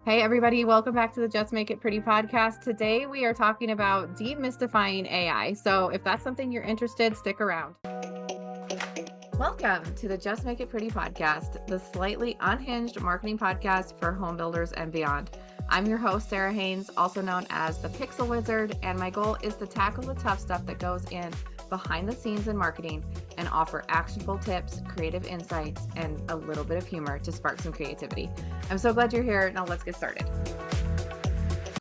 Hey, everybody, welcome back to the Just Make It Pretty podcast. Today, we are talking about demystifying AI. So, if that's something you're interested, stick around. Welcome to the Just Make It Pretty podcast, the slightly unhinged marketing podcast for home builders and beyond. I'm your host, Sarah Haynes, also known as the Pixel Wizard, and my goal is to tackle the tough stuff that goes in behind the scenes in marketing and offer actionable tips, creative insights, and a little bit of humor to spark some creativity. I'm so glad you're here. Now let's get started.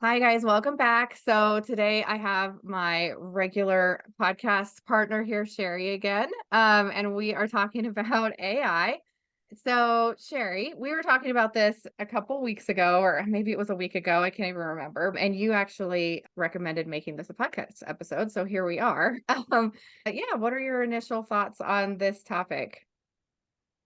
Hi, guys. Welcome back. So today I have my regular podcast partner here, Shari, again, and we are talking about AI. So, Shari, we were talking about this a couple weeks ago, or maybe it was a week ago. I can't even remember. And you actually recommended making this a podcast episode. So here we are. Yeah, what are your initial thoughts on this topic?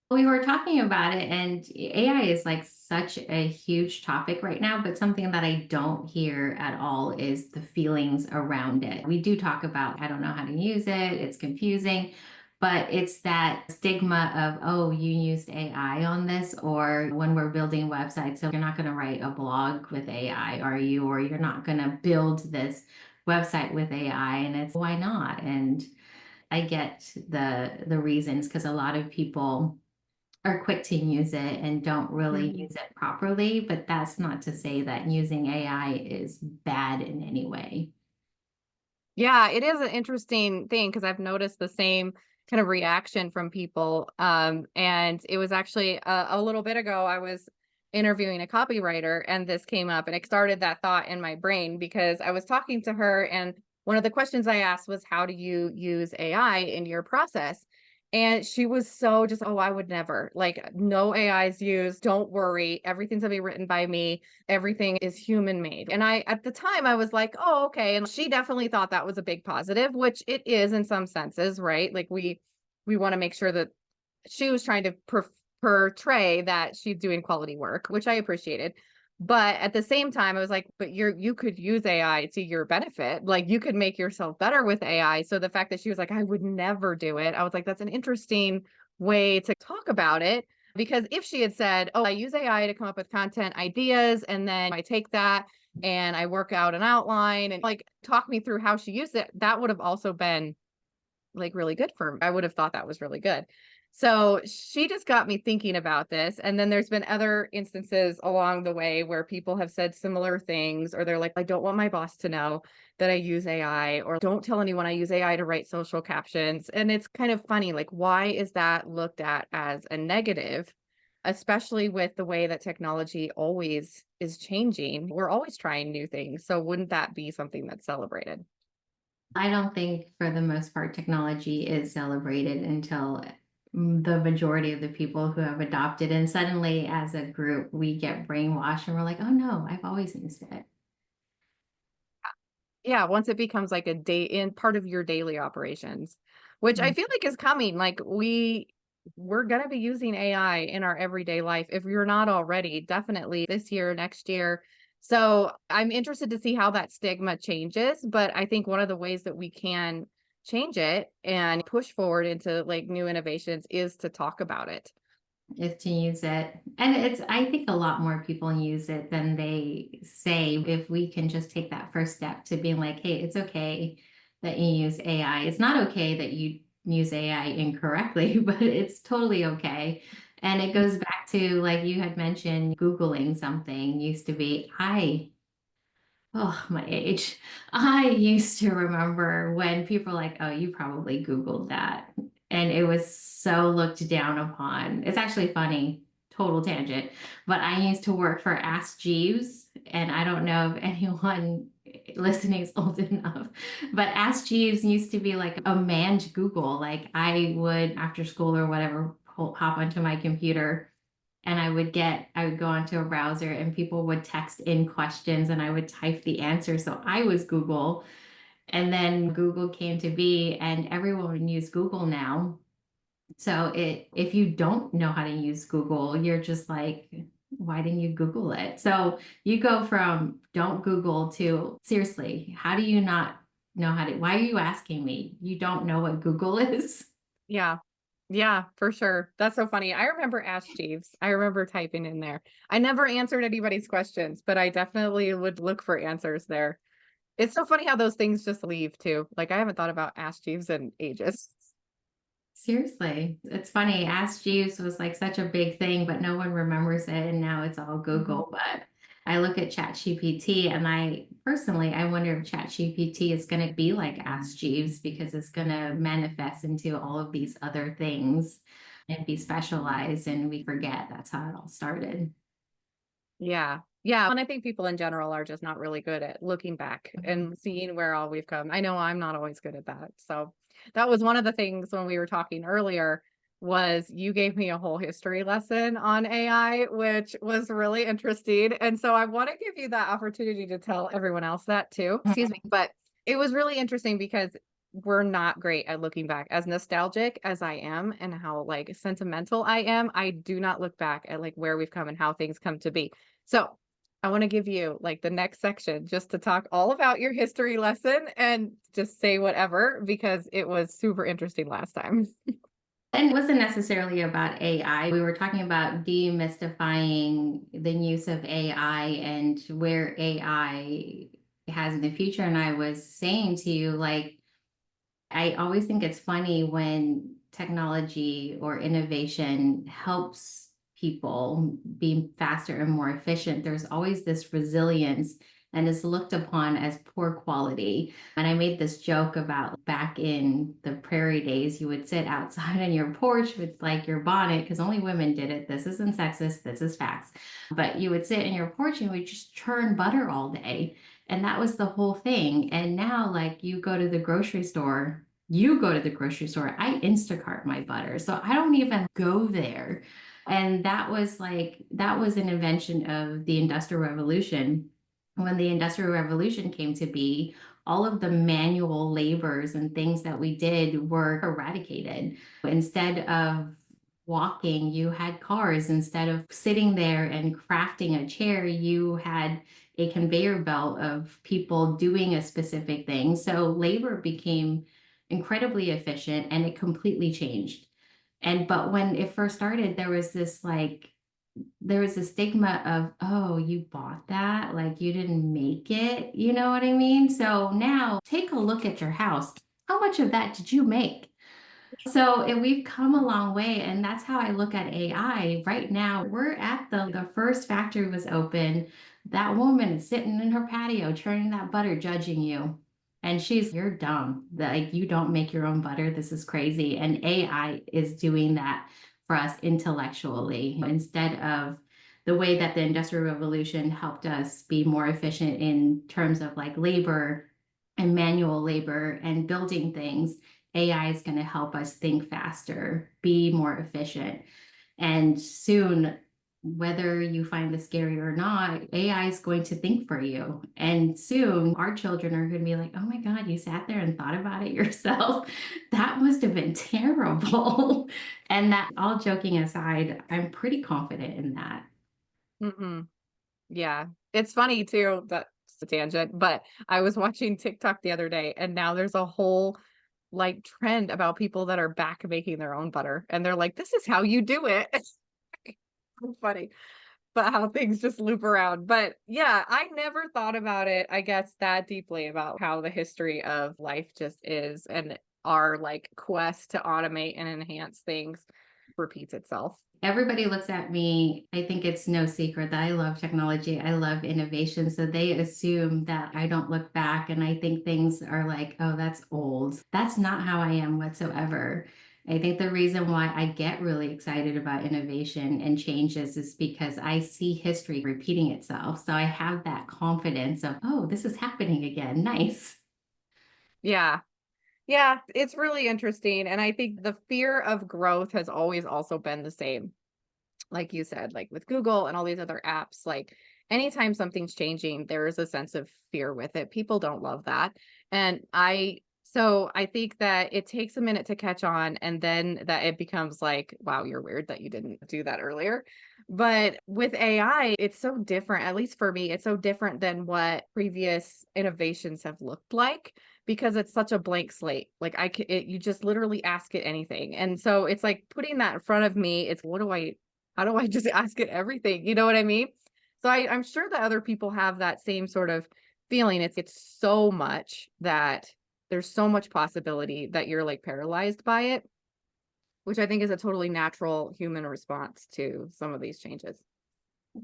We were talking about it, and AI is like such a huge topic right now, but something that I don't hear at all is the feelings around it. We do talk about, I don't know how to use it, it's confusing, but it's that stigma of, oh, you used AI on this, or when we're building websites, so you're not going to write a blog with AI, are you? Or you're not going to build this website with AI, and it's why not? And I get the reasons because a lot of people are quick to use it and don't really Mhm. use it properly. But that's not to say that using AI is bad in any way. Yeah, it is an interesting thing because I've noticed the same kind of reaction from people. And it was actually a little bit ago, I was interviewing a copywriter and this came up and it started that thought in my brain because I was talking to her and one of the questions I asked was, how do you use AI in your process? And she was so just, oh, I would never, like, no AIs used. Don't worry. Everything's gonna be written by me. Everything is human made. And at the time, I was like, oh, okay. And she definitely thought that was a big positive, which it is in some senses, right? Like we want to make sure that she was trying to portray that she's doing quality work, which I appreciated. But at the same time, I was like, but you could use AI to your benefit. Like you could make yourself better with AI. So the fact that she was like, I would never do it, I was like, that's an interesting way to talk about it. Because if she had said, oh, I use AI to come up with content ideas, and then I take that and I work out an outline and like talk me through how she used it, that would have also been like really good for me. I would have thought that was really good. So she just got me thinking about this. And then there's been other instances along the way where people have said similar things, or they're like, I don't want my boss to know that I use AI, or don't tell anyone I use AI to write social captions. And it's kind of funny, like, why is that looked at as a negative? Especially with the way that technology always is changing. We're always trying new things. So wouldn't that be something that's celebrated? I don't think for the most part technology is celebrated until the majority of the people who have adopted, and suddenly as a group we get brainwashed and we're like, oh no, I've always used it. Yeah, once it becomes like a day in part of your daily operations, which I feel like is coming. Like we're gonna be using AI in our everyday life if you're not already, definitely this year, next year. So I'm interested to see how that stigma changes, but I think one of the ways that we can change it and push forward into like new innovations is to talk about it. Is to use it. And it's, I think a lot more people use it than they say. If we can just take that first step to being like, hey, it's okay that you use AI. It's not okay that you use AI incorrectly, but it's totally okay. And it goes back to, like you had mentioned, Googling something used to be, oh, my age. I used to remember when people were like, oh, you probably Googled that. And it was so looked down upon. It's actually funny, total tangent. But I used to work for Ask Jeeves, and I don't know if anyone listening is old enough, but Ask Jeeves used to be like a manned Google. Like I would, after school or whatever, hop onto my computer and I would go onto a browser and people would text in questions and I would type the answer. So I was Google. And then Google came to be and everyone use Google now. So if you don't know how to use Google, you're just like, why didn't you Google it? So you go from don't Google to seriously, how do you not know how to, why are you asking me? You don't know what Google is? Yeah. Yeah, for sure. That's so funny. I remember Ask Jeeves. I remember typing in there. I never answered anybody's questions, but I definitely would look for answers there. It's so funny how those things just leave too. Like I haven't thought about Ask Jeeves in ages. Seriously, it's funny. Ask Jeeves was like such a big thing, but no one remembers it, and now it's all Mhm. Google. But I look at ChatGPT, and I personally, I wonder if ChatGPT is going to be like Ask Jeeves because it's going to manifest into all of these other things and be specialized, and we forget that's how it all started. Yeah. Yeah. And I think people in general are just not really good at looking back and seeing where all we've come. I know I'm not always good at that. So that was one of the things when we were talking earlier was you gave me a whole history lesson on AI, which was really interesting. And so I want to give you that opportunity to tell everyone else that too. Excuse me. But it was really interesting because we're not great at looking back. As nostalgic as I am and how like sentimental I am, I do not look back at like where we've come and how things come to be. So I want to give you like the next section just to talk all about your history lesson and just say whatever because it was super interesting last time. And it wasn't necessarily about AI. We were talking about demystifying the use of AI and where AI has in the future. And I was saying to you, like, I always think it's funny when technology or innovation helps people be faster and more efficient. There's always this resilience and is looked upon as poor quality. And I made this joke about back in the prairie days, you would sit outside on your porch with like your bonnet, because only women did it. This isn't sexist, this is facts. But you would sit in your porch and would just churn butter all day. And that was the whole thing. And now, like, you go to the grocery store, I Instacart my butter. So I don't even go there. And that was an invention of the Industrial Revolution. When the Industrial Revolution came to be, all of the manual labors and things that we did were eradicated. Instead of walking, you had cars. Instead of sitting there and crafting a chair, you had a conveyor belt of people doing a specific thing. So labor became incredibly efficient and it completely changed. And but when it first started, there was a stigma of, oh, you bought that, like you didn't make it, you know what I mean? So now take a look at your house. How much of that did you make? So we've come a long way, and that's how I look at AI. Right now, we're at the first factory was open. That woman is sitting in her patio churning that butter, judging you. And you're dumb. Like you don't make your own butter. This is crazy. And AI is doing that for us intellectually instead of the way that the Industrial Revolution helped us be more efficient in terms of like labor and manual labor and building things. AI is going to help us think faster, be more efficient. And soon, whether you find this scary or not, AI is going to think for you. And soon, our children are going to be like, oh my God, you sat there and thought about it yourself. That must have been terrible. And that, all joking aside, I'm pretty confident in that. Mm-mm. Yeah. It's funny too, that's a tangent, but I was watching TikTok the other day and now there's a whole like trend about people that are back making their own butter and they're like, this is how you do it. It's so funny. But how things just loop around. But yeah, I never thought about it, I guess, that deeply about how the history of life just is and our like quest to automate and enhance things repeats itself. Everybody looks at me. I think it's no secret that I love technology. I love innovation. So they assume that I don't look back and I think things are like, oh, that's old. That's not how I am whatsoever. I think the reason why I get really excited about innovation and changes is because I see history repeating itself. So I have that confidence of, oh, this is happening again. Nice. Yeah. Yeah, it's really interesting. And I think the fear of growth has always also been the same. Like you said, like with Google and all these other apps, like anytime something's changing, there is a sense of fear with it. People don't love that. So I think that it takes a minute to catch on and then that it becomes like, wow, you're weird that you didn't do that earlier. But with AI, it's so different, at least for me, it's so different than what previous innovations have looked like because it's such a blank slate. Like you just literally ask it anything. And so it's like putting that in front of me. It's how do I just ask it everything? You know what I mean? So I'm sure that other people have that same sort of feeling. It's so much that there's so much possibility that you're like paralyzed by it, which I think is a totally natural human response to some of these changes.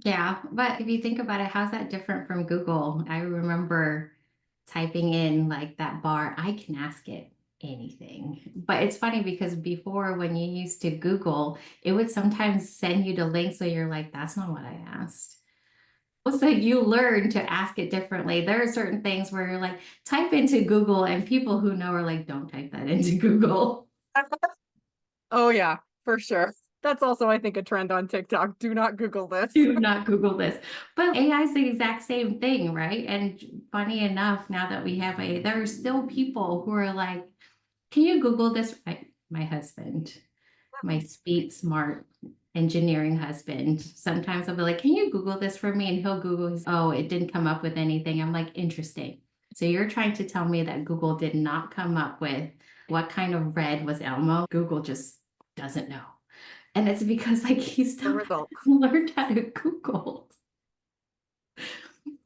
Yeah, but if you think about it, how's that different from Google? I remember typing in like that bar, I can ask it anything. But it's funny because before, when you used to Google, it would sometimes send you to links where you're like, that's not what I asked. So you learn to ask it differently. There are certain things where you're like, type into Google, and people who know are like, don't type that into Google. Oh yeah, for sure. That's also, I think, a trend on TikTok. Do not Google this. Do not Google this. But AI is the exact same thing, right? And funny enough, now that we have AI, there are still people who are like, can you Google this? My husband, my sweet, smart engineering husband, sometimes I'll be like, can you Google this for me? And he'll Google, oh, it didn't come up with anything. I'm like, interesting. So you're trying to tell me that Google did not come up with what kind of red was Elmo? Google just doesn't know. And it's because like he The still result. learned how to Google.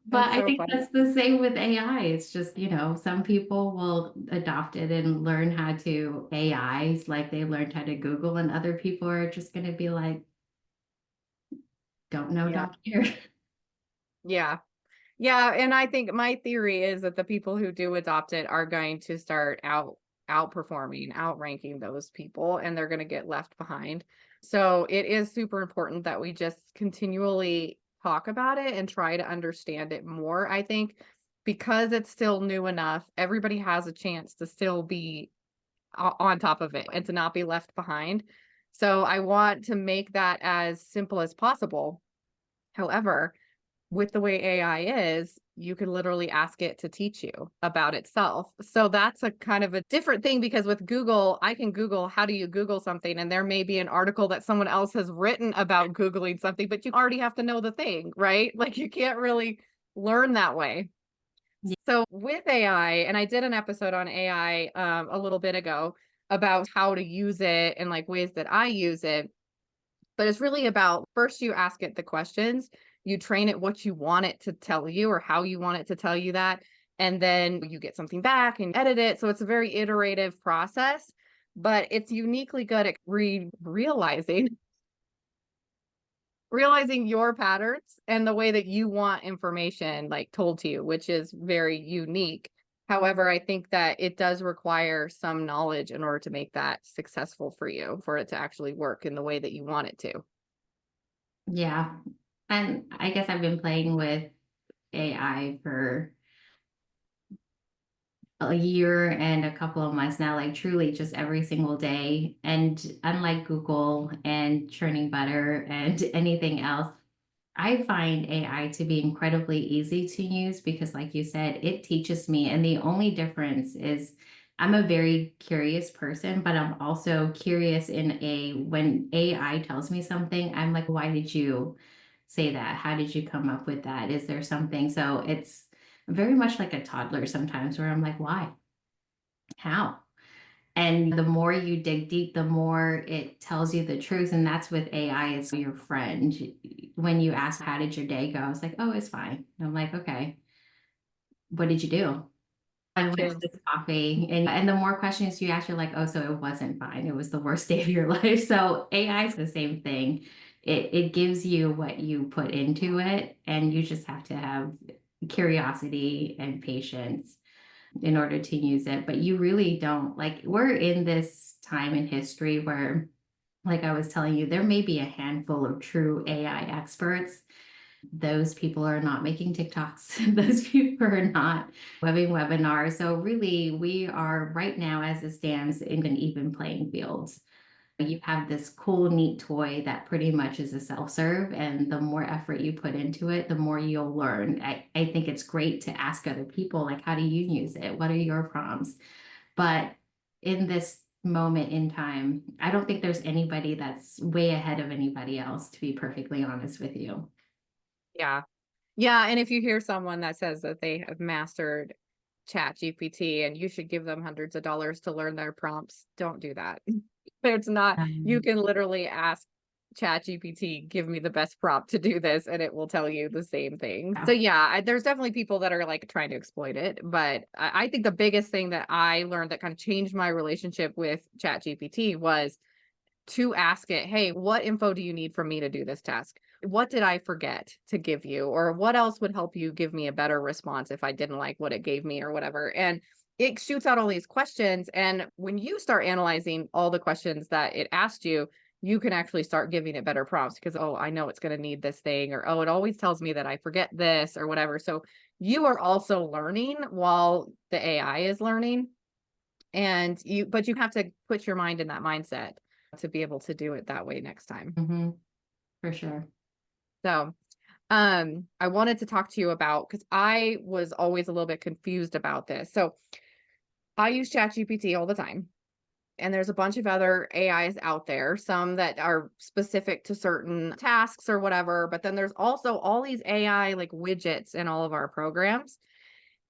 But That's I so think funny. that's the same with AI. It's just, some people will adopt it and learn how to AIs like they learned how to Google, and other people are just going to be like, don't know, Yeah. don't care. Yeah. Yeah. And I think my theory is that the people who do adopt it are going to start outperforming, outranking those people, and they're going to get left behind. So it is super important that we just continually talk about it and try to understand it more. I think because it's still new enough, everybody has a chance to still be on top of it and to not be left behind. So I want to make that as simple as possible. However, with the way AI is, you can literally ask it to teach you about itself. So that's a kind of a different thing because with Google, I can Google, how do you Google something? And there may be an article that someone else has written about Googling something, but you already have to know the thing, right? Like you can't really learn that way. Yeah. So with AI, and I did an episode on AI a little bit ago about how to use it and like ways that I use it. But it's really about first you ask it the questions, you train it what you want it to tell you or how you want it to tell you that, and then you get something back and edit it. So it's a very iterative process, but it's uniquely good at realizing your patterns and the way that you want information like told to you, which is very unique. However, I think that it does require some knowledge in order to make that successful for you, for it to actually work in the way that you want it to. Yeah. And I guess I've been playing with AI for a year and a couple of months now, like truly just every single day. And unlike Google and churning butter and anything else, I find AI to be incredibly easy to use because, like you said, it teaches me. And the only difference is I'm a very curious person, but I'm also curious when AI tells me something, I'm like, why did you say that? How did you come up with that? Is there something? So it's very much like a toddler sometimes where I'm like, why? How? And the more you dig deep, the more it tells you the truth. And that's with AI, it's your friend. When you ask, how did your day go? I was like, oh, it's fine. And I'm like, okay, what did you do? I went to Sure. this coffee. And the more questions you ask, you're like, oh, so it wasn't fine. It was the worst day of your life. So AI is the same thing. It gives you what you put into it, and you just have to have curiosity and patience in order to use it. But you really don't like, we're in this time in history where, like I was telling you, there may be a handful of true AI experts. Those people are not making TikToks. Those people are not having webinars. So really, we are right now, as it stands, in an even playing field. You have this cool, neat toy that pretty much is a self-serve, and the more effort you put into it, the more you'll learn. I think it's great to ask other people, like, how do you use it? What are your prompts? But in this moment in time, I don't think there's anybody that's way ahead of anybody else, to be perfectly honest with you. Yeah. Yeah. And if you hear someone that says that they have mastered Chat GPT and you should give them hundreds of dollars to learn their prompts. Don't do that. It's not, you Um, can literally ask Chat GPT, give me the best prompt to do this, and it will tell you the same thing. So yeah. yeah, there's definitely people that are like trying to exploit it, but I think the biggest thing that I learned that kind of changed my relationship with Chat GPT was to ask it, hey, what info do you need from me to do this task? What did I forget to give you? Or what else would help you give me a better response if I didn't like what it gave me or whatever? And it shoots out all these questions. And when you start analyzing all the questions that it asked you, you can actually start giving it better prompts because, oh, I know it's going to need this thing, or, oh, it always tells me that I forget this or whatever. So you are also learning while the AI is learning. But you have to put your mind in that mindset to be able to do it that way next time. Hmm. For sure. So, I wanted to talk to you about, because I was always a little bit confused about this. So I use ChatGPT all the time, and there's a bunch of other AIs out there, some that are specific to certain tasks or whatever, but then there's also all these AI like widgets in all of our programs.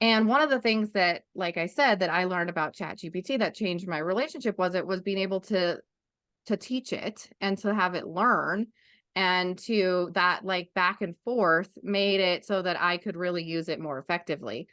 And one of the things that, like I said, that I learned about ChatGPT that changed my relationship was it was being able to teach it and to have it learn, and to that like back and forth made it so that I could really use it more effectively.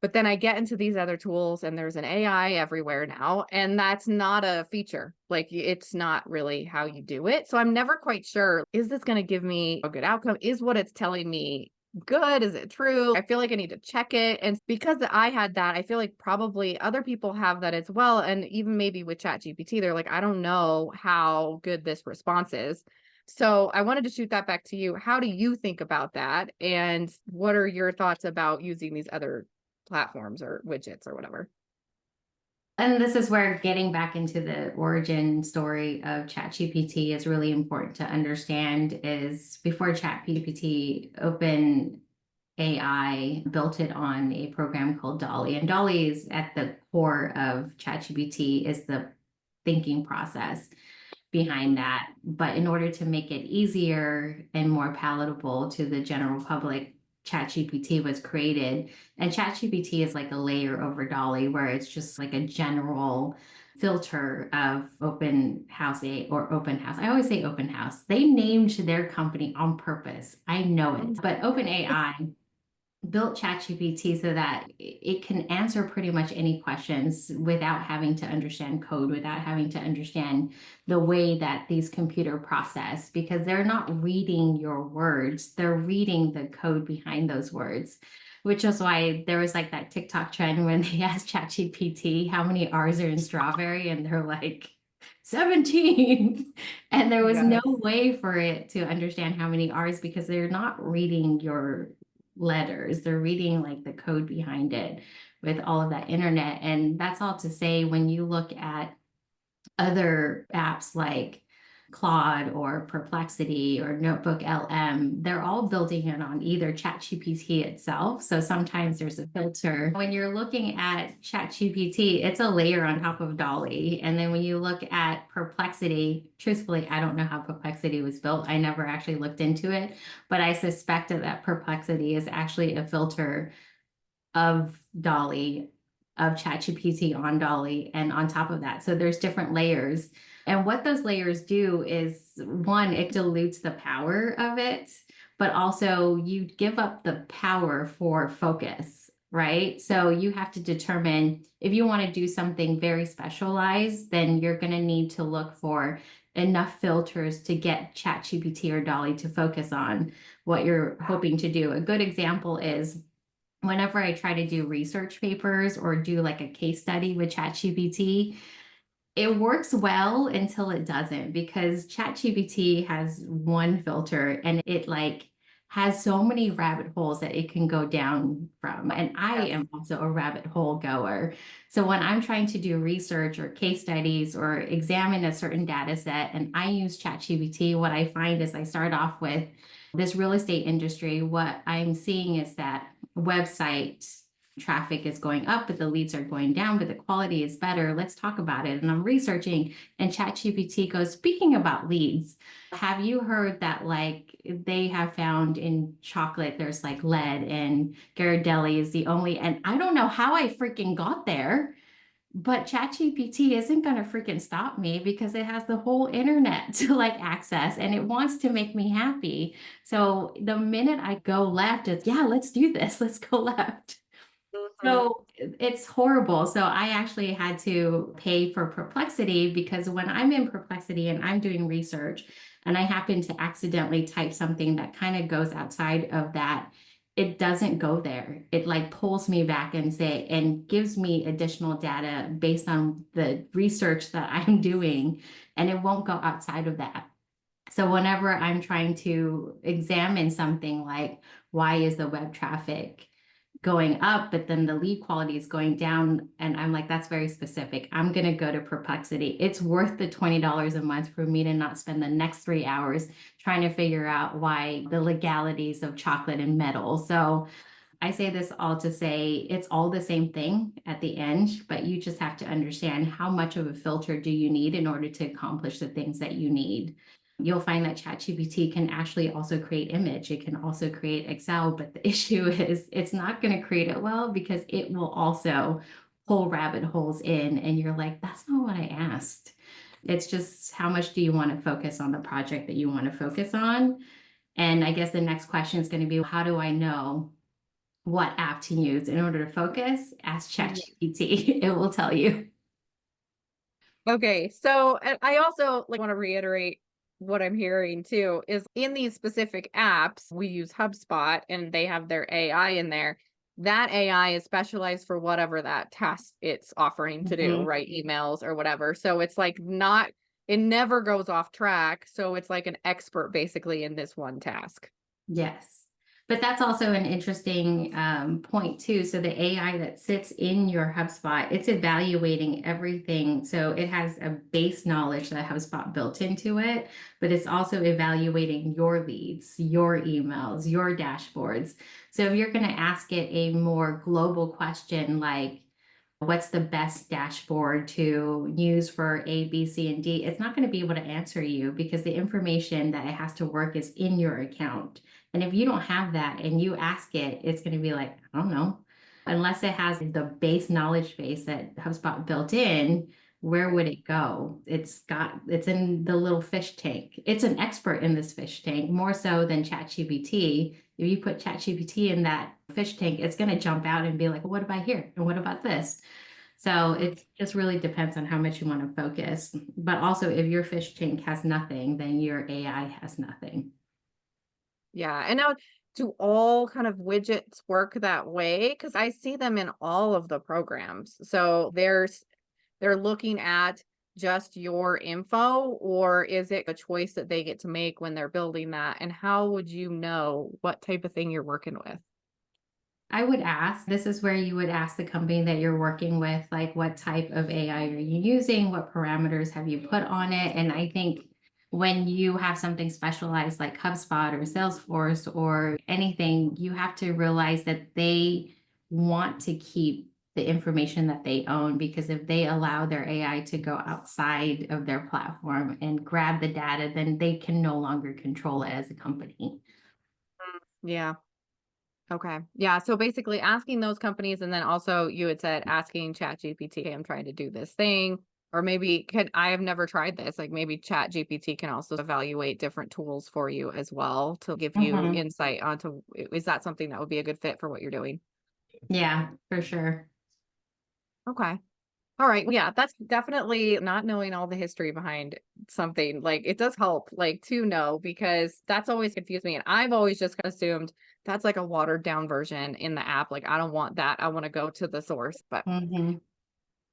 But then I get into these other tools and there's an AI everywhere now, and that's not a feature. Like it's not really how you do it. So I'm never quite sure, is this going to give me a good outcome? Is what it's telling me good? Is it true? I feel like I need to check it. And because I had that, I feel like probably other people have that as well. And even maybe with ChatGPT, they're like, I don't know how good this response is. So I wanted to shoot that back to you. How do you think about that? And what are your thoughts about using these other platforms or widgets or whatever? And this is where getting back into the origin story of ChatGPT is really important to understand is before ChatGPT, Open AI built it on a program called Dolly. And Dolly is at the core of ChatGPT is the thinking process behind that. But in order to make it easier and more palatable to the general public, ChatGPT was created. And ChatGPT is like a layer over Dolly, where it's just like a general filter of open house a or open house. I always say open house. They named their company on purpose. I know it. But OpenAI built ChatGPT so that it can answer pretty much any questions without having to understand code, without having to understand the way that these computer process, because they're not reading your words, they're reading the code behind those words. Which is why there was like that TikTok trend when they asked ChatGPT how many R's are in strawberry, and they're like 17. And there was no Yes. way for it to understand how many R's because they're not reading your letters. They're reading like the code behind it with all of that internet. And that's all to say when you look at other apps like Claude or Perplexity or Notebook LM, they're all building it on either ChatGPT itself. So sometimes there's a filter. When you're looking at ChatGPT, it's a layer on top of Dolly. And then when you look at Perplexity, truthfully, I don't know how Perplexity was built. I never actually looked into it, but I suspect that Perplexity is actually a filter of Dolly, of ChatGPT on Dolly, and on top of that. So there's different layers. And what those layers do is one, it dilutes the power of it, but also you give up the power for focus, right? So you have to determine if you want to do something very specialized, then you're going to need to look for enough filters to get ChatGPT or Dolly to focus on what you're hoping to do. A good example is whenever I try to do research papers or do like a case study with ChatGPT, it works well until it doesn't, because ChatGPT has one filter and it like has so many rabbit holes that it can go down from. And I Yes. am also a rabbit hole goer. So when I'm trying to do research or case studies or examine a certain data set and I use ChatGPT, what I find is I start off with this real estate industry. What I'm seeing is that website traffic is going up, but the leads are going down, but the quality is better. Let's talk about it. And I'm researching, and ChatGPT goes, speaking about leads, have you heard that like they have found in chocolate, there's like lead, and Ghirardelli is the only, and I don't know how I freaking got there. But ChatGPT isn't going to freaking stop me because it has the whole internet to like access and it wants to make me happy. So the minute I go left, it's, yeah, let's do this. Let's go left. Mhm. So it's horrible. So I actually had to pay for Perplexity because when I'm in Perplexity and I'm doing research and I happen to accidentally type something that kind of goes outside of that, it doesn't go there. It like pulls me back and say and gives me additional data based on the research that I'm doing, and it won't go outside of that. So whenever I'm trying to examine something like why is the web traffic going up, but then the lead quality is going down, and I'm like, that's very specific. I'm going to go to Perplexity. It's worth the $20 a month for me to not spend the next 3 hours trying to figure out why the legalities of chocolate and metal. So I say this all to say it's all the same thing at the end, but you just have to understand how much of a filter do you need in order to accomplish the things that you need. You'll find that ChatGPT can actually also create image. It can also create Excel, but the issue is it's not going to create it well because it will also pull rabbit holes in, and you're like, that's not what I asked. It's just how much do you want to focus on the project that you want to focus on? And I guess the next question is going to be, how do I know what app to use in order to focus? Ask Mhm. ChatGPT. It will tell you. Okay, so and I also like want to reiterate what I'm hearing too is in these specific apps, we use HubSpot and they have their AI in there. That AI is specialized for whatever that task it's offering to do, Mhm. right? Emails or whatever. So it's like not, it never goes off track. So it's like an expert basically in this one task. Yes. But that's also an interesting point too. So the AI that sits in your HubSpot, it's evaluating everything. So it has a base knowledge that HubSpot built into it, but it's also evaluating your leads, your emails, your dashboards. So if you're going to ask it a more global question like, what's the best dashboard to use for A, B, C, and D? It's not going to be able to answer you because the information that it has to work is in your account. And if you don't have that and you ask it, it's going to be like, I don't know. Unless it has the base knowledge base that HubSpot built in, where would it go? It's in the little fish tank. It's an expert in this fish tank, more so than ChatGPT. If you put ChatGPT in that fish tank, it's going to jump out and be like, what about here? And what about this? So Mhm. it just really depends on how much you want to focus. But also, if your fish tank has nothing, then your AI has nothing. Yeah. And now do all kind of widgets work that way? Because I see them in all of the programs. So they're looking at just your info, or is it a choice that they get to make when they're building that? And how would you know what type of thing you're working with? I would ask, this is where you would ask the company that you're working with, like what type of AI are you using? What parameters have you put on it? And I think when you have something specialized like HubSpot or Salesforce or anything, you have to realize that they want to keep the information that they own, because if they allow their AI to go outside of their platform and grab the data, then they can no longer control it as a company. Yeah. Okay. Yeah. So basically asking those companies, and then also you had said asking ChatGPT, "Hey, I'm trying to do this thing." Or maybe can I have never tried this. Like maybe ChatGPT can also evaluate different tools for you as well to give you Mhm. insight onto is that something that would be a good fit for what you're doing? Yeah, for sure. Okay. All right. Yeah, that's definitely not knowing all the history behind something. Like it does help like to know because that's always confused me. And I've always just assumed that's like a watered down version in the app. Like I don't want that. I want to go to the source. But Mhm.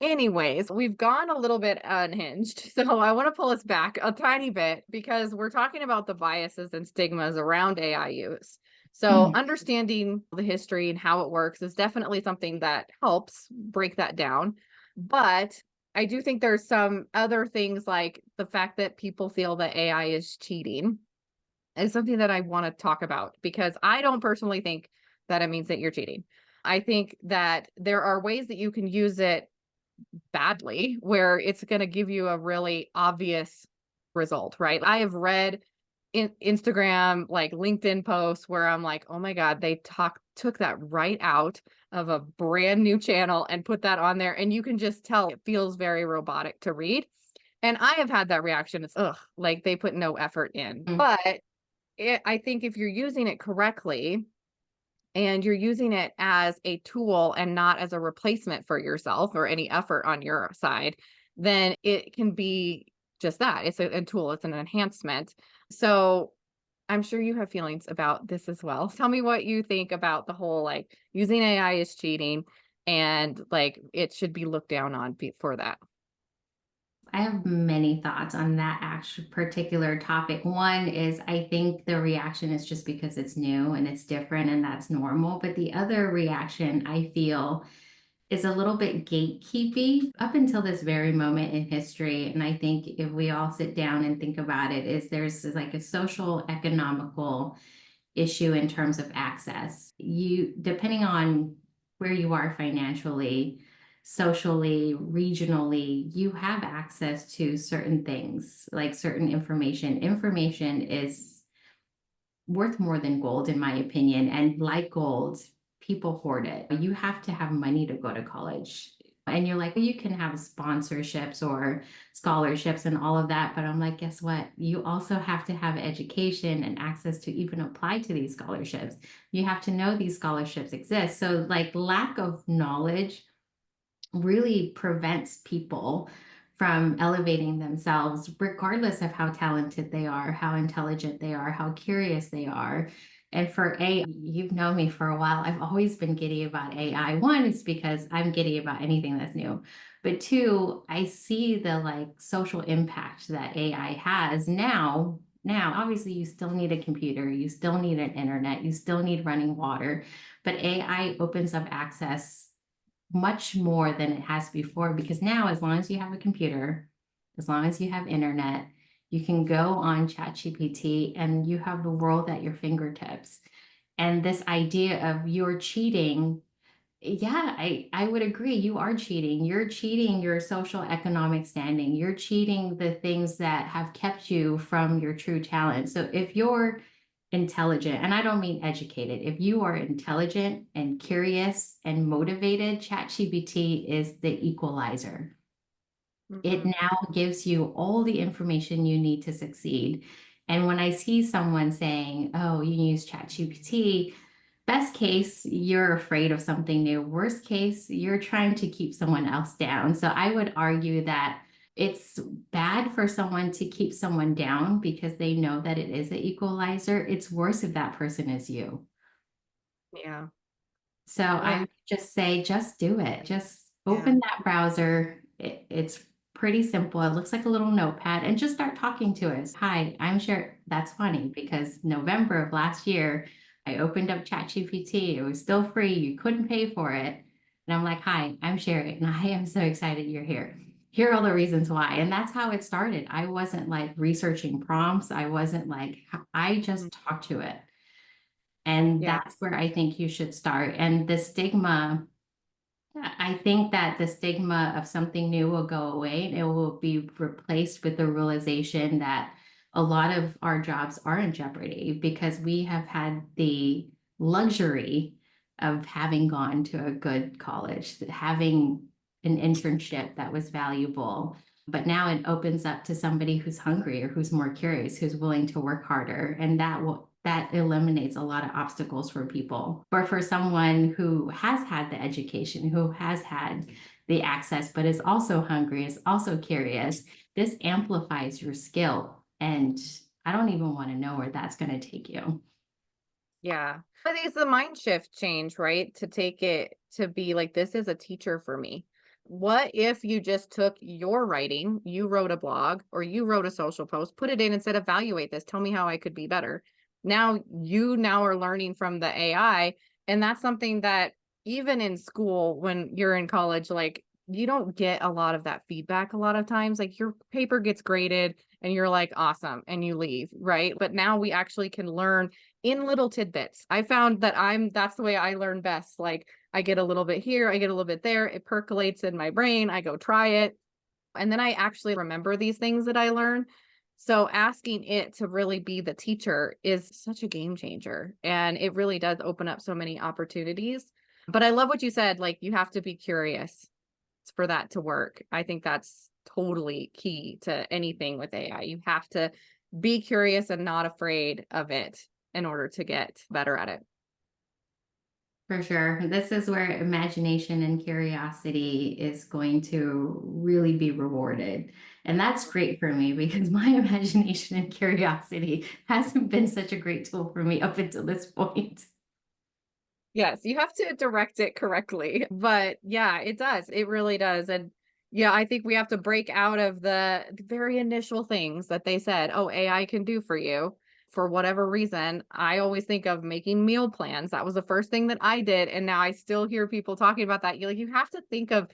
anyways, we've gone a little bit unhinged. So I want to pull us back a tiny bit because we're talking about the biases and stigmas around AI use. So Mhm. understanding the history and how it works is definitely something that helps break that down. But I do think there's some other things like the fact that people feel that AI is cheating is something that I want to talk about because I don't personally think that it means that you're cheating. I think that there are ways that you can use it badly where it's going to give you a really obvious result, right? I have read Instagram, like LinkedIn posts where I'm like, oh my God, they took that right out of a brand new channel and put that on there. And you can just tell it feels very robotic to read. And I have had that reaction. It's like they put no effort in. Mm. But I think if you're using it correctly, and you're using it as a tool and not as a replacement for yourself or any effort on your side, then it can be just that. It's a tool, it's an enhancement. So I'm sure you have feelings about this as well. Tell me what you think about the whole like using AI is cheating and like it should be looked down on for that. I have many thoughts on that actual particular topic. One is I think the reaction is just because it's new and it's different and that's normal. But the other reaction I feel is a little bit gatekeepy up until this very moment in history. And I think if we all sit down and think about it, is there's like a social economical issue in terms of access. You, depending on where you are financially, socially, regionally, you have access to certain things, like certain information. Information is worth more than gold, in my opinion. And like gold, people hoard it. You have to have money to go to college. And you're like, well, you can have sponsorships or scholarships and all of that. But I'm like, guess what? You also have to have education and access to even apply to these scholarships. You have to know these scholarships exist. So, like, lack of knowledge really prevents people from elevating themselves, regardless of how talented they are, how intelligent they are, how curious they are. And for AI, you've known me for a while. I've always been giddy about AI. One is because I'm giddy about anything that's new. But two, I see the like social impact that AI has now. Now, obviously, you still need a computer, you still need an internet, you still need running water, but AI opens up access much more than it has before because now, as long as you have a computer, as long as you have internet, you can go on ChatGPT and you have the world at your fingertips. And this idea of you're cheating, yeah, I would agree. You are cheating. You're cheating your social economic standing. You're cheating the things that have kept you from your true talent. So if you're intelligent, and I don't mean educated, if you are intelligent and curious and motivated, ChatGPT is the equalizer. It Mhm. now gives you all the information you need to succeed. And when I see someone saying, oh, you use ChatGPT, best case, you're afraid of something new. Worst case, you're trying to keep someone else down. So I would argue that it's bad for someone to keep someone down because they know that it is an equalizer. It's worse if that person is you. Yeah. So Yeah. I would just say, just do it. Just Yeah. open that browser. It's pretty simple. It looks like a little notepad and just start talking to us. Hi, I'm sure that's funny because November of last year, I opened up ChatGPT. It was still free. You couldn't pay for it. And I'm like, hi, I'm Sherry, and I am so excited you're here. Here are all the reasons why. And that's how it started. I wasn't like researching prompts. I wasn't like, I Mhm. just talked to it. And Yeah. that's where I think you should start. And the stigma, I think that the stigma of something new will go away and it will be replaced with the realization that a lot of our jobs are in jeopardy because we have had the luxury of having gone to a good college, having an internship that was valuable. But now it opens up to somebody who's hungry or who's more curious, who's willing to work harder. And that eliminates a lot of obstacles for people. Or for someone who has had the education, who has had the access, but is also hungry, is also curious, this amplifies your skill. And I don't even want to know where that's going to take you. Yeah. I think it's the mind shift change, right? To take it to be like, this is a teacher for me. What if you just took your writing, you wrote a blog or you wrote a social post, put it in and said, evaluate this, tell me how I could be better. Now are learning from the AI. And that's something that even in school, when you're in college, like you don't get a lot of that feedback a lot of times. Like your paper gets graded and you're like, awesome, and you leave, right? But now we actually can learn in little tidbits. I found that that's the way I learn best. Like I get a little bit here, I get a little bit there, it percolates in my brain, I go try it, and then I actually remember these things that I learn. So asking it to really be the teacher is such a game changer, and it really does open up so many opportunities. But I love what you said, like you have to be curious for that to work. I think that's totally key to anything with AI. You have to be curious and not afraid of it in order to get better at it. For sure. This is where imagination and curiosity is going to really be rewarded. And that's great for me because my imagination and curiosity hasn't been such a great tool for me up until this point. Yes, you have to direct it correctly. But yeah, it does. It really does. And yeah, I think we have to break out of the very initial things that they said, oh, AI can do for you. For whatever reason, I always think of making meal plans. That was the first thing that I did. And now I still hear people talking about that. You have to think of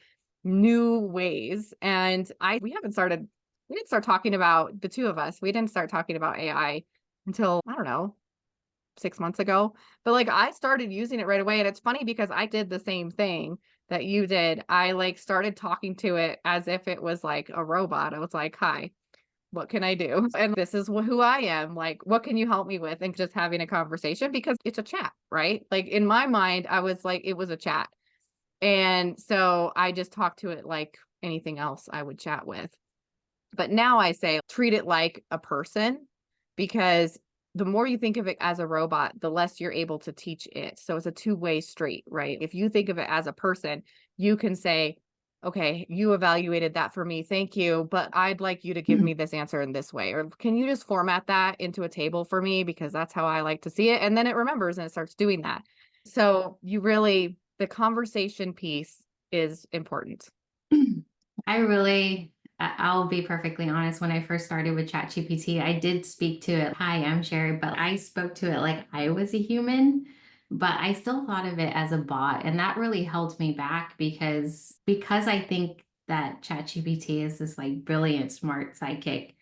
new ways. And we didn't start talking about the two of us. We didn't start talking about AI until, I don't know, 6 months ago. But like I started using it right away. And it's funny because I did the same thing that you did. I like started talking to it as if it was like a robot. I was like, hi, what can I do? And this is who I am. Like, what can you help me with? And just having a conversation because it's a chat, right? Like in my mind, I was like, it was a chat. And so I just talked to it like anything else I would chat with. But now I say treat it like a person because the more you think of it as a robot, the less you're able to teach it. So it's a two-way street, right? If you think of it as a person, you can say, okay, you evaluated that for me. Thank you. But I'd like you to give me this answer in this way. Or can you just format that into a table for me? Because that's how I like to see it. And then it remembers and it starts doing that. So the conversation piece is important. I'll be perfectly honest. When I first started with ChatGPT, I did speak to it. Hi, I'm Sherry, but I spoke to it like I was a human, but I still thought of it as a bot. And that really held me back because I think that ChatGPT is this like brilliant, smart sidekick.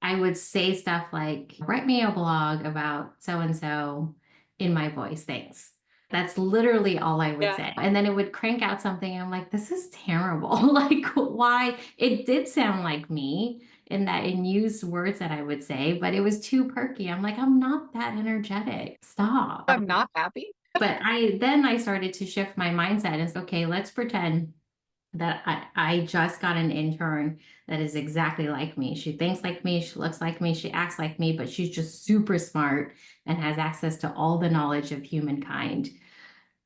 I would say stuff like, write me a blog about so and so in my voice. Thanks. That's literally all I would Yeah. say. And then it would crank out something. And I'm like, this is terrible. Like, why? It did sound like me in that it used words that I would say, but it was too perky. I'm like, I'm not that energetic. Stop. I'm not happy. But I started to shift my mindset and say, okay, let's pretend that I just got an intern that is exactly like me. She thinks like me, she looks like me, she acts like me, but she's just super smart and has access to all the knowledge of humankind.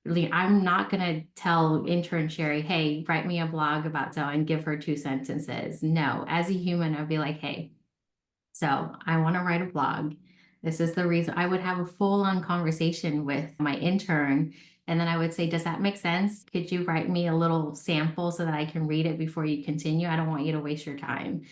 Really, I'm not going to tell intern Sherry, hey, write me a blog about so and give her 2 sentences. No, as a human, I'd be like, hey, so I want to write a blog. This is the reason. I would have a full on conversation with my intern. And then I would say, does that make sense? Could you write me a little sample so that I can read it before you continue? I don't want you to waste your time.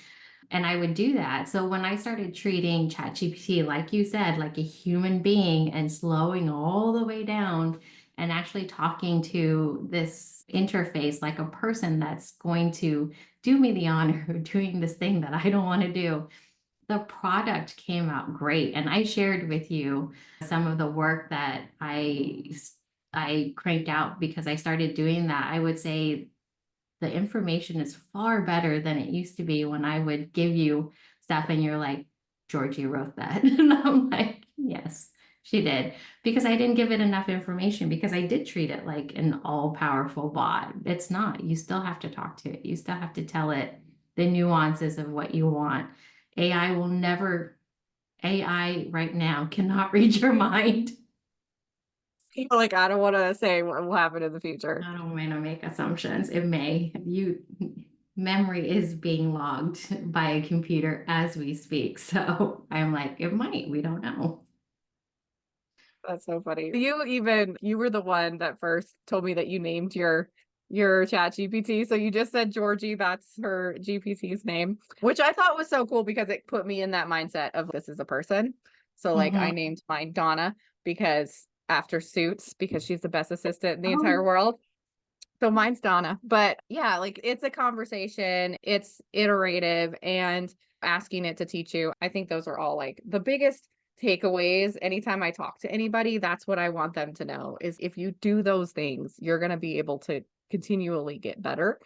And I would do that. So when I started treating ChatGPT, like you said, like a human being and slowing all the way down and actually talking to this interface like a person that's going to do me the honor of doing this thing that I don't want to do, the product came out great. And I shared with you some of the work that I cranked out because I started doing that. I would say the information is far better than it used to be when I would give you stuff and you're like, Georgie wrote that. And I'm like, yes, she did. Because I didn't give it enough information because I did treat it like an all-powerful bot. It's not. You still have to talk to it. You still have to tell it the nuances of what you want. AI will never, AI right now cannot read your mind. People like, I don't want to say what will happen in the future. I don't want to make assumptions. It may. Memory is being logged by a computer as we speak. So I'm like, it might. We don't know. That's so funny. You were the one that first told me that you named your chat GPT. So you just said Georgie, that's her GPT's name, which I thought was so cool because it put me in that mindset of this is a person. So like I Mhm. named mine Donna because after Suits, because she's the best assistant in the entire Oh, world. So mine's Donna. But yeah, like it's a conversation, it's iterative and asking it to teach you. I think those are all like the biggest takeaways anytime I talk to anybody, that's what I want them to know is if you do those things, you're going to be able to continually get better.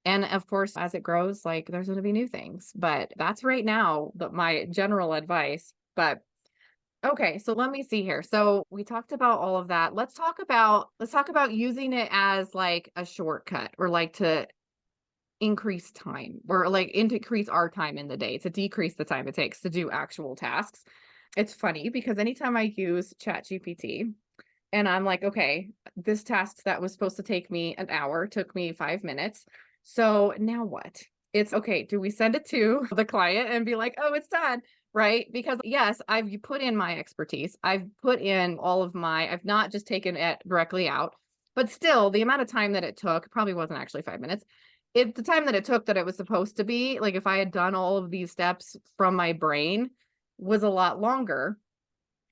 And of course, as it grows, like there's going to be new things, but that's right now my general advice. But okay, so let me see here. So we talked about all of that. Let's talk about using it as like a shortcut or like to increase time or like increase our time in the day to decrease the time it takes to do actual tasks. It's funny because anytime I use ChatGPT and I'm like, okay, this task that was supposed to take me an hour took me 5 minutes. So now what? It's okay. Do we send it to the client and be like, oh, it's done? Right? Because yes, I've put in my expertise. I've put in I've not just taken it directly out, but still the amount of time that it took probably wasn't actually 5 minutes. The time that it took that it was supposed to be, like if I had done all of these steps from my brain, was a lot longer.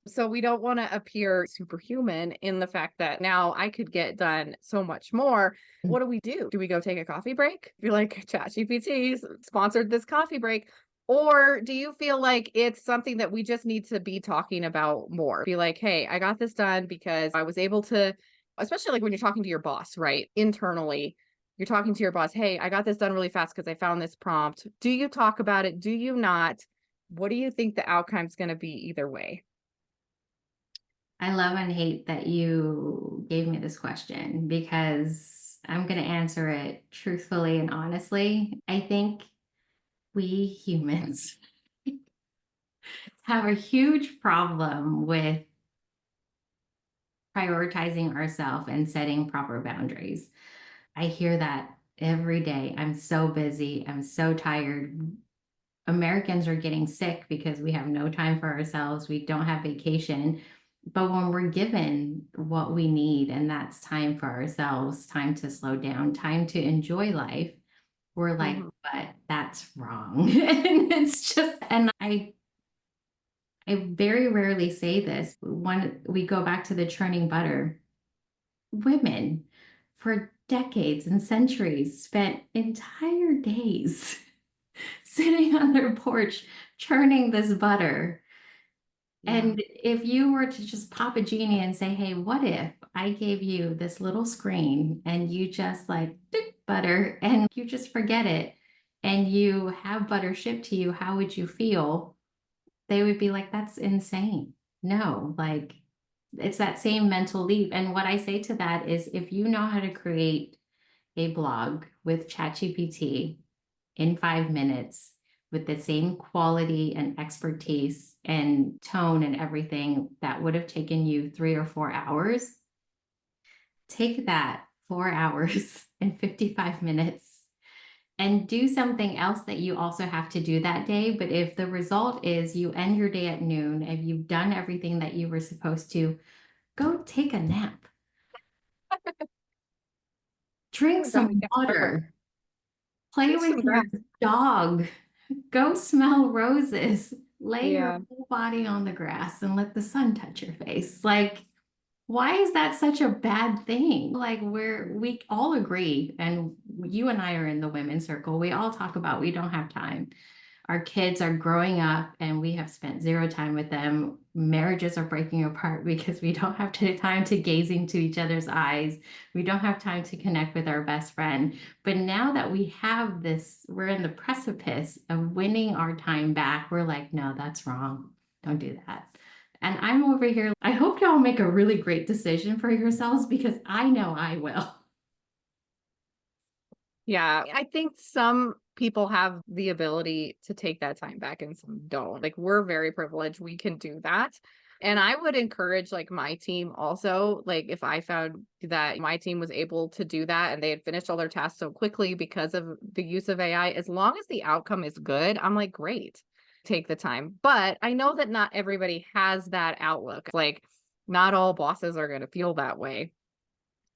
So we don't want to appear superhuman in the fact that now I could get done so much more. What do we do? Do we go take a coffee break? You're like, ChatGPT sponsored this coffee break. Or do you feel like it's something that we just need to be talking about more? Be like, hey, I got this done because I was able to, especially like when you're talking to your boss, right? Internally, you're talking to your boss, hey, I got this done really fast because I found this prompt. Do you talk about it? Do you not? What do you think the outcome's going to be either way? I love and hate that you gave me this question because I'm going to answer it truthfully and honestly. I think we humans have a huge problem with prioritizing ourselves and setting proper boundaries. I hear that every day. I'm so busy. I'm so tired. Americans are getting sick because we have no time for ourselves. We don't have vacation. But when we're given what we need, and that's time for ourselves, time to slow down, time to enjoy life, we're like, Mhm. but that's wrong. And it's just, and I very rarely say this. When we go back to the churning butter, women for decades and centuries spent entire days sitting on their porch churning this butter. Yeah. And if you were to just pop a genie and say, hey, what if I gave you this little screen and you just like tick butter and you just forget it and you have butter shipped to you, how would you feel? They would be like, that's insane. No, like it's that same mental leap. And what I say to that is if you know how to create a blog with ChatGPT in 5 minutes with the same quality and expertise and tone and everything that would have taken you 3 or 4 hours, take that 4 hours and 55 minutes and do something else that you also have to do that day. But if the result is you end your day at noon and you've done everything that you were supposed to, go take a nap, Oh drink my God, some yeah, perfect. water, play Touch with some your grass. dog, go smell roses, lay your Yeah. whole body on the grass and let the sun touch your face. Like, why is that such a bad thing? Like, we all agree, and you and I are in the women's circle. We all talk about we don't have time. Our kids are growing up and we have spent zero time with them. Marriages are breaking apart because we don't have time to gaze into each other's eyes. We don't have time to connect with our best friend. But now that we have this, we're in the precipice of winning our time back. We're like, no, that's wrong. Don't do that. And I'm over here. I hope y'all make a really great decision for yourselves because I know I will. Yeah. I think some people have the ability to take that time back and some don't. Like we're very privileged. We can do that. And I would encourage like my team also, like if I found that my team was able to do that and they had finished all their tasks so quickly because of the use of AI, as long as the outcome is good, I'm like, great, take the time. But I know that not everybody has that outlook. Like not all bosses are going to feel that way.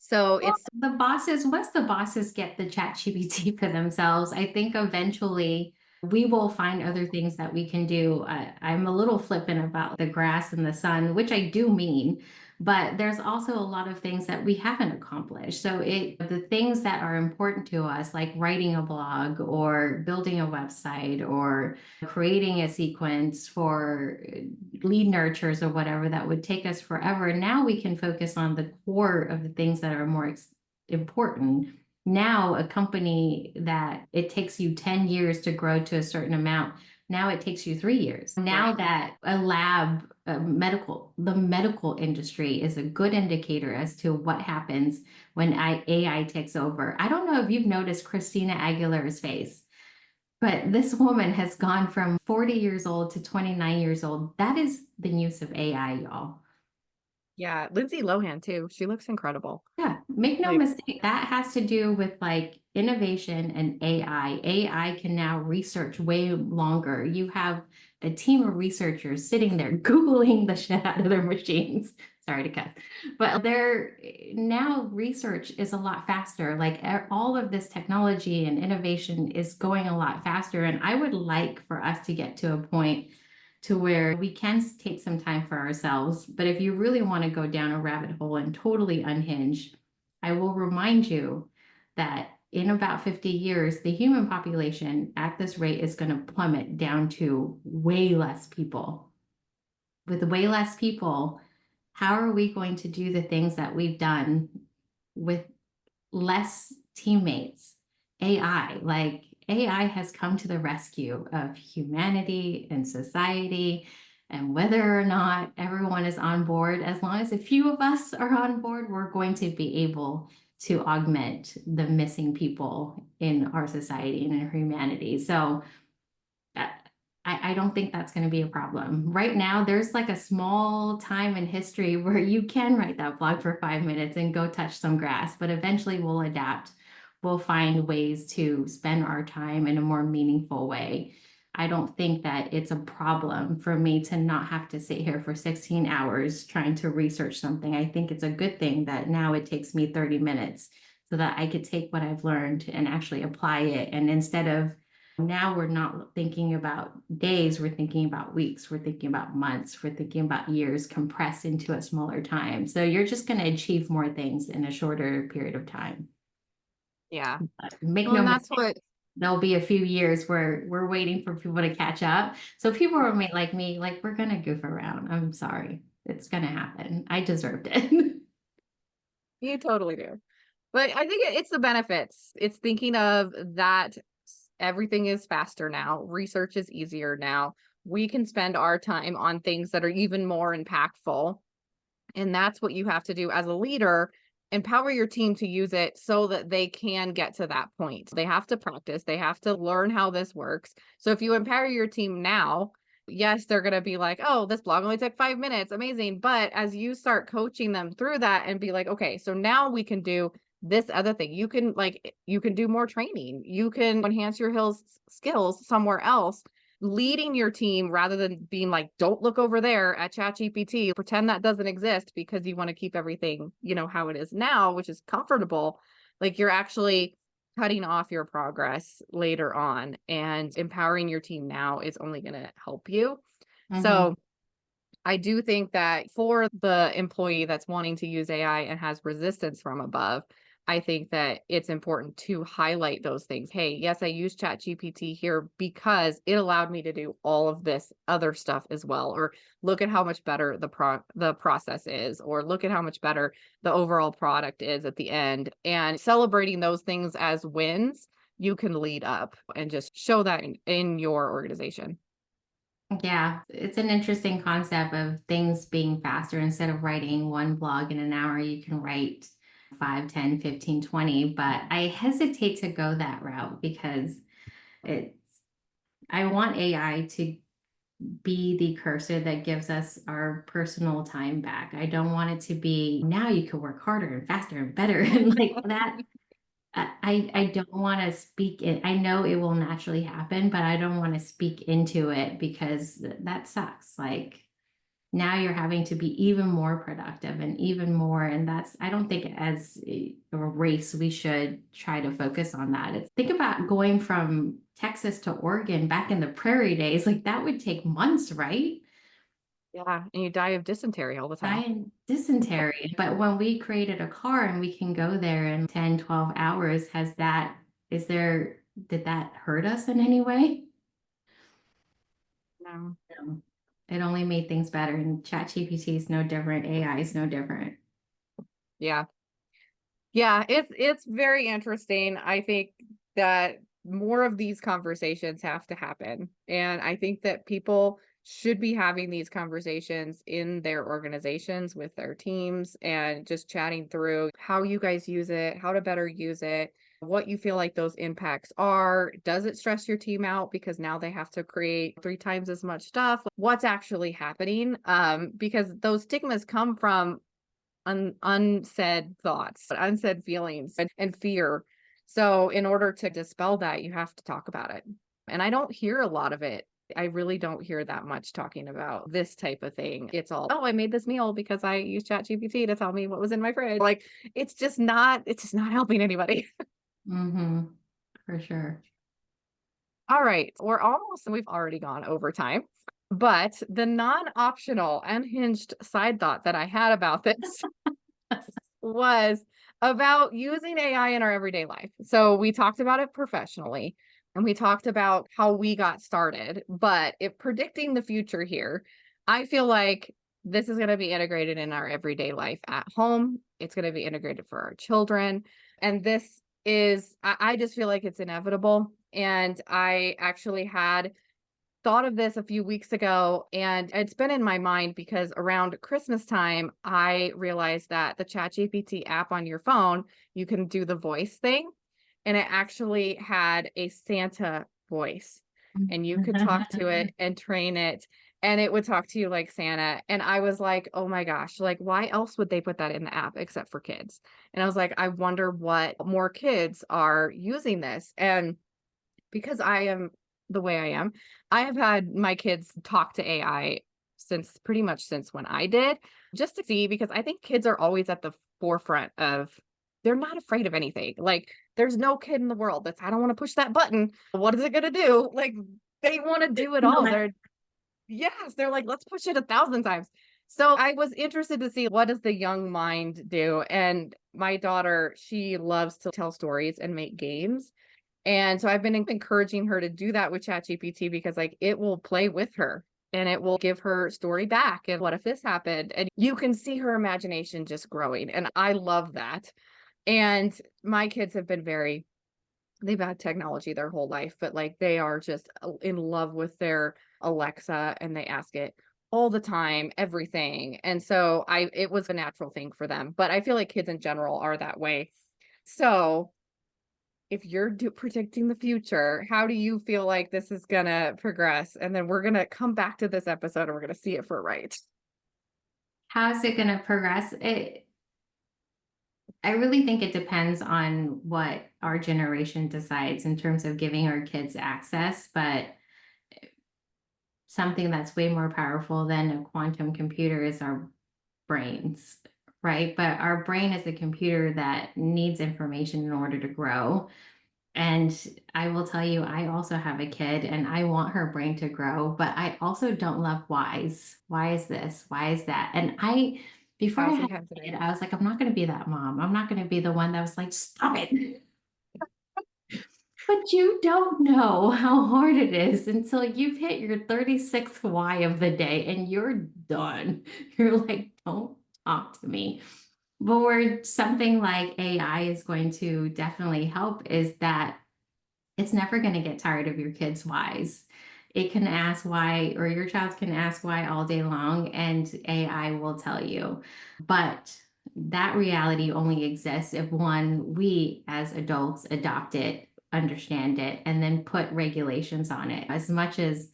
So Well, it's the bosses, once the bosses get the chat GPT for themselves, I think eventually we will find other things that we can do. I'm a little flippant about the grass and the sun, which I do mean, But there's also a lot of things that we haven't accomplished. So the things that are important to us, like writing a blog or building a website or creating a sequence for lead nurtures or whatever that would take us forever. Now we can focus on the core of the things that are more important. Now, a company that it takes you 10 years to grow to a certain amount, now it takes you 3 years. Now Right. that the medical industry is a good indicator as to what happens when AI takes over. I don't know if you've noticed Christina Aguilera's face, but this woman has gone from 40 years old to 29 years old. That is the use of AI, y'all. Yeah, Lindsay Lohan too. She looks incredible. Yeah, make no Like, mistake, that has to do with like innovation and AI. AI can now research way longer. You have a team of researchers sitting there Googling the shit out of their machines. Sorry to cut, but their now research is a lot faster. Like all of this technology and innovation is going a lot faster. And I would like for us to get to a point to where we can take some time for ourselves. But if you really want to go down a rabbit hole and totally unhinge, I will remind you that in about 50 years, the human population at this rate is going to plummet down to way less people. With way less people, how are we going to do the things that we've done with less teammates? Like AI has come to the rescue of humanity and society. And whether or not everyone is on board, as long as a few of us are on board, we're going to be able to augment the missing people in our society and in humanity. So I, I don't think that's going to be a problem. Right now, there's like a small time in history where you can write that blog for 5 minutes and go touch some grass, but eventually we'll adapt. We'll find ways to spend our time in a more meaningful way. I don't think that it's a problem for me to not have to sit here for 16 hours trying to research something. I think it's a good thing that now it takes me 30 minutes so that I could take what I've learned and actually apply it. And instead of now we're not thinking about days, we're thinking about weeks, we're thinking about months, we're thinking about years compressed into a smaller time. So you're just going to achieve more things in a shorter period of time. yeah. Make Well, no and that's mistake, what, there'll be a few years where we're waiting for people to catch up. So people are like me, like we're going to goof around. I'm sorry. It's going to happen. I deserved it. you totally do. But I think it's the benefits. It's thinking of that everything is faster now. Research is easier now. We can spend our time on things that are even more impactful. And that's what you have to do as a leader. Empower your team to use it so that they can get to that point. They have to practice, they have to learn how this works. So if you empower your team now, yes, they're going to be like, oh, this blog only took 5 minutes. Amazing. But as you start coaching them through that and be like, okay, so now we can do this other thing. You can do more training. You can enhance your skills somewhere else, leading your team rather than being like, don't look over there at ChatGPT, pretend that doesn't exist because you want to keep everything, how it is now, which is comfortable. Like you're actually cutting off your progress later on, and empowering your team now is only going to help you. Mhm. So I do think that for the employee that's wanting to use AI and has resistance from above, I think that it's important to highlight those things. Hey, yes, I use ChatGPT here because it allowed me to do all of this other stuff as well. Or look at how much better the process is, or look at how much better the overall product is at the end. And celebrating those things as wins, you can lead up and just show that in your organization. Yeah, it's an interesting concept of things being faster. Instead of writing one blog in an hour, you can write 5, 10, 15, 20. But I hesitate to go that route because it's, I want AI to be the cursor that gives us our personal time back. I don't want it to be now you can work harder and faster and better and like that. I don't want to speak it. I know it will naturally happen, but I don't want to speak into it because that sucks. Like now you're having to be even more productive and even more. And I don't think as a race, we should try to focus on that. Think about going from Texas to Oregon back in the prairie days. Like that would take months, right? Yeah, and you die of dysentery all the time. Dying dysentery. But when we created a car and we can go there in 10, 12 hours, is there, did that hurt us in any way? No. No. It only made things better. And ChatGPT is no different. AI is no different. Yeah. Yeah, it's very interesting. I think that more of these conversations have to happen. And I think that people should be having these conversations in their organizations with their teams and just chatting through how you guys use it, how to better use it, what you feel like those impacts are. Does it stress your team out because now they have to create 3 times as much stuff? What's actually happening? Because those stigmas come from unsaid thoughts, unsaid feelings, and fear. So, in order to dispel that, you have to talk about it. And I don't hear a lot of it. I really don't hear that much talking about this type of thing. It's all, oh, I made this meal because I used ChatGPT to tell me what was in my fridge. Like, it's just not helping anybody. Mm-hmm. For sure. All right, we've already gone over time. But the non-optional, unhinged side thought that I had about this was about using AI in our everyday life. So we talked about it professionally and we talked about how we got started, but if predicting the future here, I feel like this is going to be integrated in our everyday life at home. It's going to be integrated for our children. And I just feel like it's inevitable. And I actually had thought of this a few weeks ago and it's been in my mind because around Christmas time, I realized that the ChatGPT app on your phone, you can do the voice thing. And it actually had a Santa voice. And you could talk to it and train it. And it would talk to you like Santa. And I was like, oh my gosh, like, why else would they put that in the app except for kids? And I was like, I wonder what more kids are using this. And because I am the way I am, I have had my kids talk to AI since when I did, just to see because I think kids are always at the forefront of they're not afraid of anything. Like there's no kid in the world that's I don't want to push that button. What is it gonna do? Like they want to do it No, all. They're like, let's push it 1,000 times. So I was interested to see what does the young mind do. And my daughter, she loves to tell stories and make games. And so I've been encouraging her to do that with ChatGPT because like it will play with her and it will give her story back. And what if this happened? And you can see her imagination just growing. And I love that. And my kids have been they've had technology their whole life, but like they are just in love with their Alexa and they ask it all the time, everything. And so it was a natural thing for them. But I feel like kids in general are that way. So if you're predicting the future, how do you feel like this is gonna progress? And then we're gonna come back to this episode and we're gonna see it for right. how's it going to progress? I really think it depends on what our generation decides in terms of giving our kids access, but something that's way more powerful than a quantum computer is our brains, right? But our brain is a computer that needs information in order to grow. And I will tell you, I also have a kid and I want her brain to grow, but I also don't love whys. Why is this? Why is that? Before I had 1,000 times a a day. kid, I was like, I'm not going to be that mom. I'm not going to be the one that was like, stop it. But you don't know how hard it is until you've hit your 36th why of the day and you're done. You're like, don't talk to me. But where something like AI is going to definitely help is that it's never going to get tired of your kids' whys. It can ask why, or your child can ask why all day long, and AI will tell you. But that reality only exists if one, we as adults adopt it, understand it, and then put regulations on it. As much as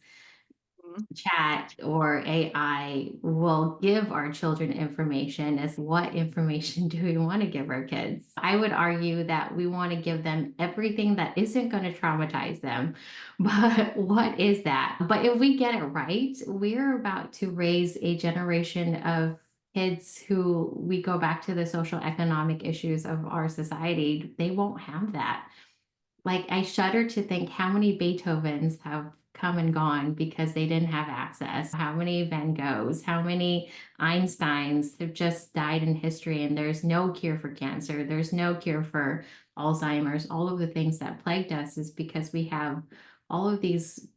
Mhm. chat or AI will give our children information as what information do we want to give our kids? I would argue that we want to give them everything that isn't going to traumatize them. But what is that? But if we get it right, we're about to raise a generation of kids who we go back to the social economic issues of our society, they won't have that. Like I shudder to think how many Beethovens have come and gone because they didn't have access. How many Van Goghs, how many Einsteins have just died in history, and there's no cure for cancer, there's no cure for Alzheimer's. All of the things that plagued us is because we have all of these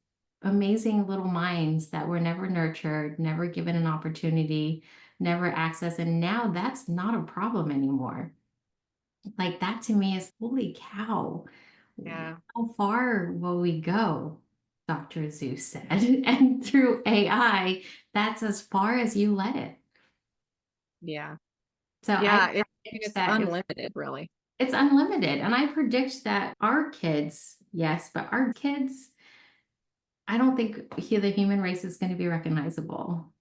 amazing little minds that were never nurtured, never given an opportunity, never access. And now that's not a problem anymore. Like that to me is holy cow. Yeah. How far will we go? Dr. Zeus said. And through AI, that's as far as you let it. Yeah. So I Yeah. predict It's that unlimited, really. it's unlimited. And I predict that our kids, yes, but our kids, I don't think the human race is going to be recognizable.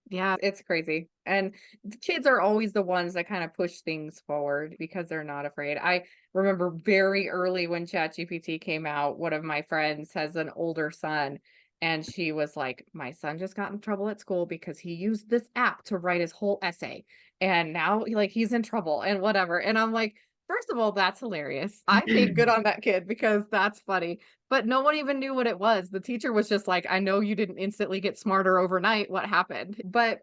Yeah, it's crazy. And the kids are always the ones that kind of push things forward because they're not afraid. I remember very early when ChatGPT came out, one of my friends has an older son, and she was like, "My son just got in trouble at school because he used this app to write his whole essay. And now like he's in trouble and whatever." And I'm like, first of all, that's hilarious. I think good on that kid because that's funny. But no one even knew what it was. The teacher was just like, "I know you didn't instantly get smarter overnight. What happened?" But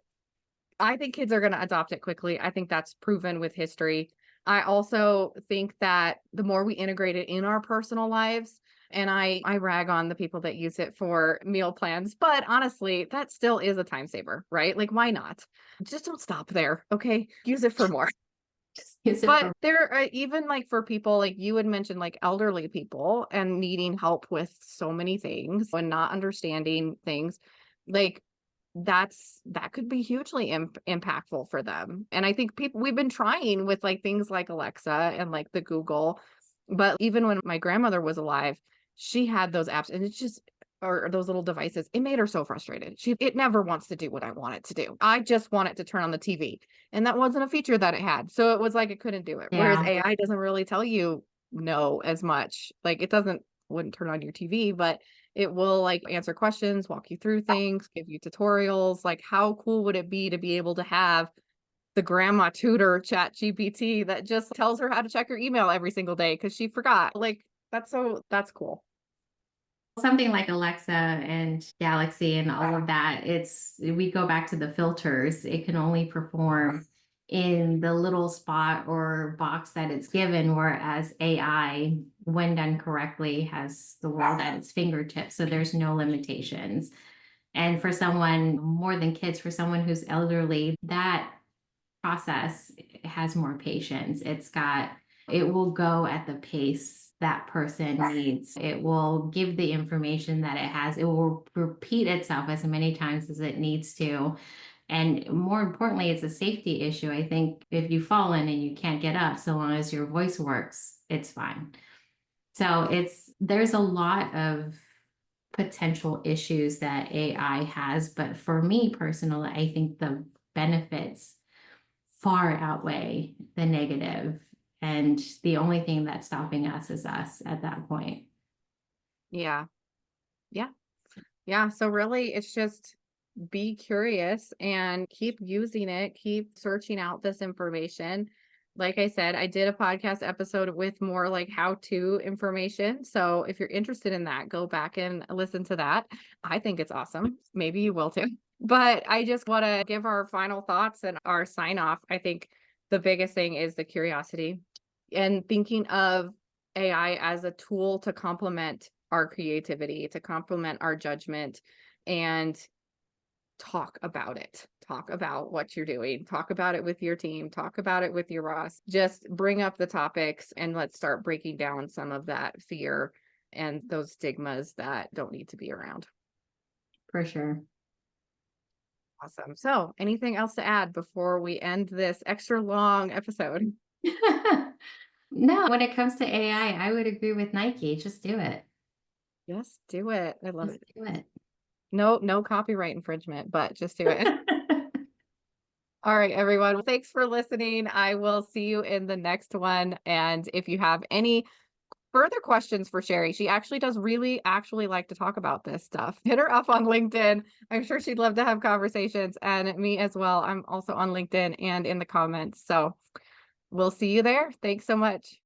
I think kids are gonna adopt it quickly. I think that's proven with history. I also think that the more we integrate it in our personal lives, and I rag on the people that use it for meal plans, but honestly, that still is a time saver, right? Like, why not? Just don't stop there, okay? Use it for more. Just use it But for there are even like for people like you had mentioned, like elderly people and needing help with so many things and not understanding things, like that could be hugely impactful for them. And I think people we've been trying with like things like Alexa and like the Google, but even when my grandmother was alive, she had those apps and it's just or those little devices. It made her so frustrated. It never wants to do what I want it to do. I just want it to turn on the TV. And that wasn't a feature that it had. So it was like it couldn't do it. Whereas yeah. AI doesn't really tell you no as much. Like it doesn't wouldn't turn on your TV, but it will like answer questions, walk you through things, give you tutorials. Like how cool would it be to be able to have the grandma tutor chat GPT that just tells her how to check her email every single day because she forgot. Like that's cool. Something like Alexa and Galaxy and all of that, we go back to the filters. It can only perform in the little spot or box that it's given, whereas AI, when done correctly, has the world at its fingertips. So there's no limitations. And for someone more than kids, for someone who's elderly, that process has more patience. It will go at the pace that person needs. It will give the information that it has. It will repeat itself as many times as it needs to. And more importantly, it's a safety issue. I think if you fall in and you can't get up, so long as your voice works, it's fine. So there's a lot of potential issues that AI has, but for me personally, I think the benefits far outweigh the negative, and the only thing that's stopping us is us at that point. Yeah. Yeah. Yeah. So really it's just be curious and keep using it, keep searching out this information. Like I said, I did a podcast episode with more like how to information. So if you're interested in that, go back and listen to that. I think it's awesome. Maybe you will too. But I just want to give our final thoughts and our sign off. I think the biggest thing is the curiosity and thinking of AI as a tool to complement our creativity, to complement our judgment, and talk about it. Talk about what you're doing. Talk about it with your team. Talk about it with your boss. Just bring up the topics and let's start breaking down some of that fear and those stigmas that don't need to be around. For sure. Awesome. So, anything else to add before we end this extra long episode? No, when it comes to AI, I would agree with Nike. Just do it. Just do it. I love Just it. do it. No copyright infringement, but just do it. All right, everyone. Well, thanks for listening. I will see you in the next one. And if you have any further questions for Shari, she actually does really actually like to talk about this stuff. Hit her up on LinkedIn. I'm sure she'd love to have conversations, and me as well. I'm also on LinkedIn and in the comments. So we'll see you there. Thanks so much.